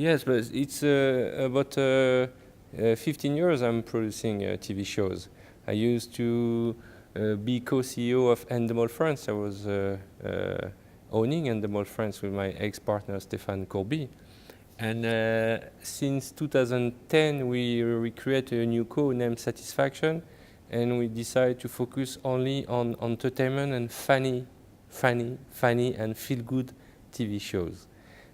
Yes, but it's about 15 years I'm producing TV shows. I used to be co-CEO of Endemol France. I was owning Endemol France with my ex-partner Stéphane Courby. And since 2010, we recreated a new co named Satisfaction, and we decided to focus only on entertainment and funny and feel-good TV shows.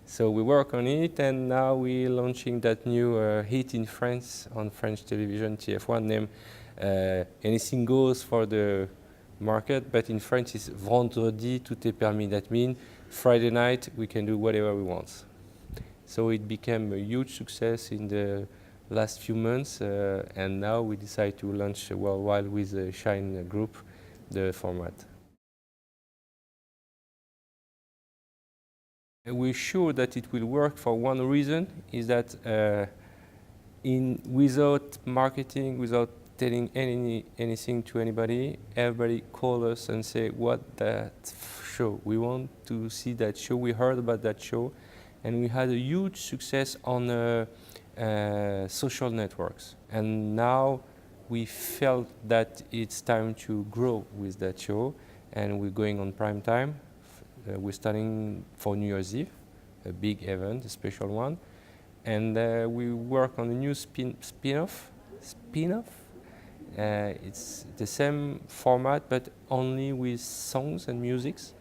So we work on it, and now we're launching that new hit in France on French television, TF1, named Anything Goes for the market, but in French it's Vendredi, tout permis. That means Friday night we can do whatever we want. So it became a huge success in the last few months, and now we decide to launch worldwide with the Shine group, the format. We're sure that it will work for one reason, is that without marketing, without telling anything to anybody, everybody call us and say, what that show? We want to see that show, we heard about that show. And we had a huge success on social networks. And now we felt that it's time to grow with that show. And we're going on prime time. We're starting for New Year's Eve, a big event, a special one. And we work on a new spin-off. It's the same format, but only with songs and musics,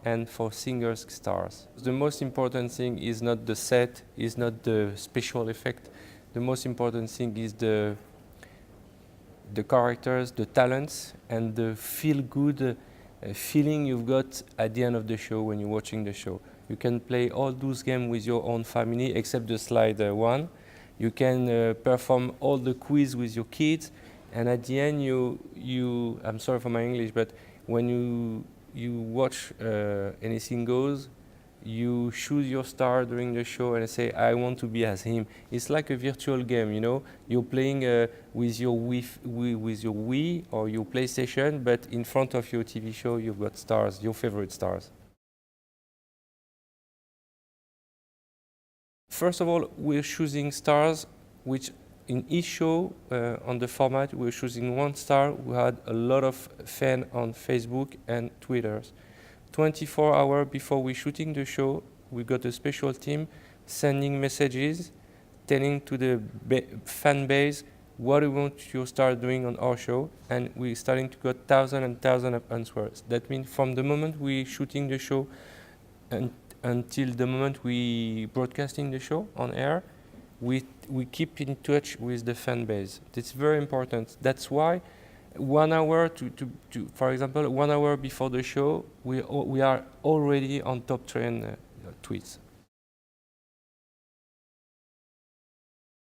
and for singers, stars. The most important thing is not the set, is not the special effect. The most important thing is the characters, the talents, and the feel-good feeling you've got at the end of the show when you're watching the show. You can play all those games with your own family, except the slide one. You can perform all the quiz with your kids, and at the end, I'm sorry for my English, but when you watch Anything Goes, you choose your star during the show and say, I want to be as him. It's like a virtual game, you know. You're playing with your Wii or your PlayStation, but in front of your TV show, you've got stars, your favorite stars. First of all, we're choosing stars which in each show on the format, we're choosing one star who had a lot of fans on Facebook and Twitter. 24 hours before we're shooting the show, we got a special team sending messages, telling to the fan base what we want your star doing on our show, and we're starting to get thousands and thousands of answers. That means from the moment we're shooting the show until the moment we broadcasting the show on air, we keep in touch with the fan base. It's very important. That's why 1 hour for example, 1 hour before the show, we are already on top trend tweets.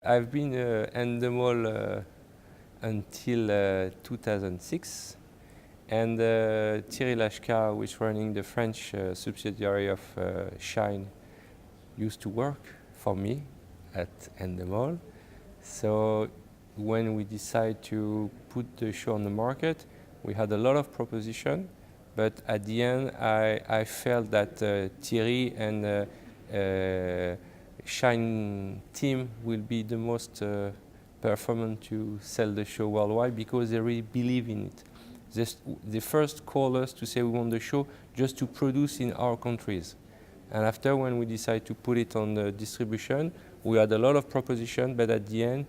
I've been Endemol until 2006, and Thierry Lachka, which is running the French subsidiary of Shine, used to work for me at Endemol. So when we decided to put the show on the market, we had a lot of proposition, but at the end I felt that Thierry and Shine team will be the most performant to sell the show worldwide, because they really believe in it. They first called us to say we want the show just to produce in our countries. And after, when we decided to put it on the distribution, we had a lot of proposition, but at the end,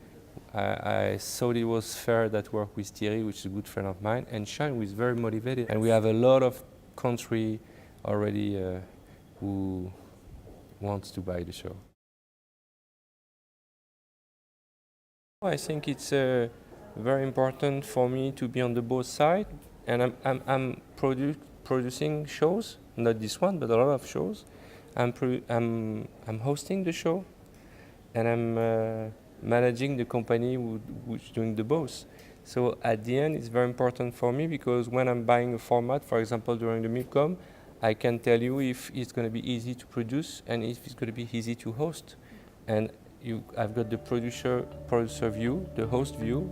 I thought it was fair that work with Thierry, which is a good friend of mine, and Shine was very motivated. And we have a lot of country already who wants to buy the show. I think it's very important for me to be on the both sides, and I'm producing shows, not this one, but a lot of shows. I'm hosting the show, and I'm managing the company which is doing the both. So at the end, it's very important for me, because when I'm buying a format, for example, during the Milcom, I can tell you if it's going to be easy to produce and if it's going to be easy to host. And I've got the producer view, the host view.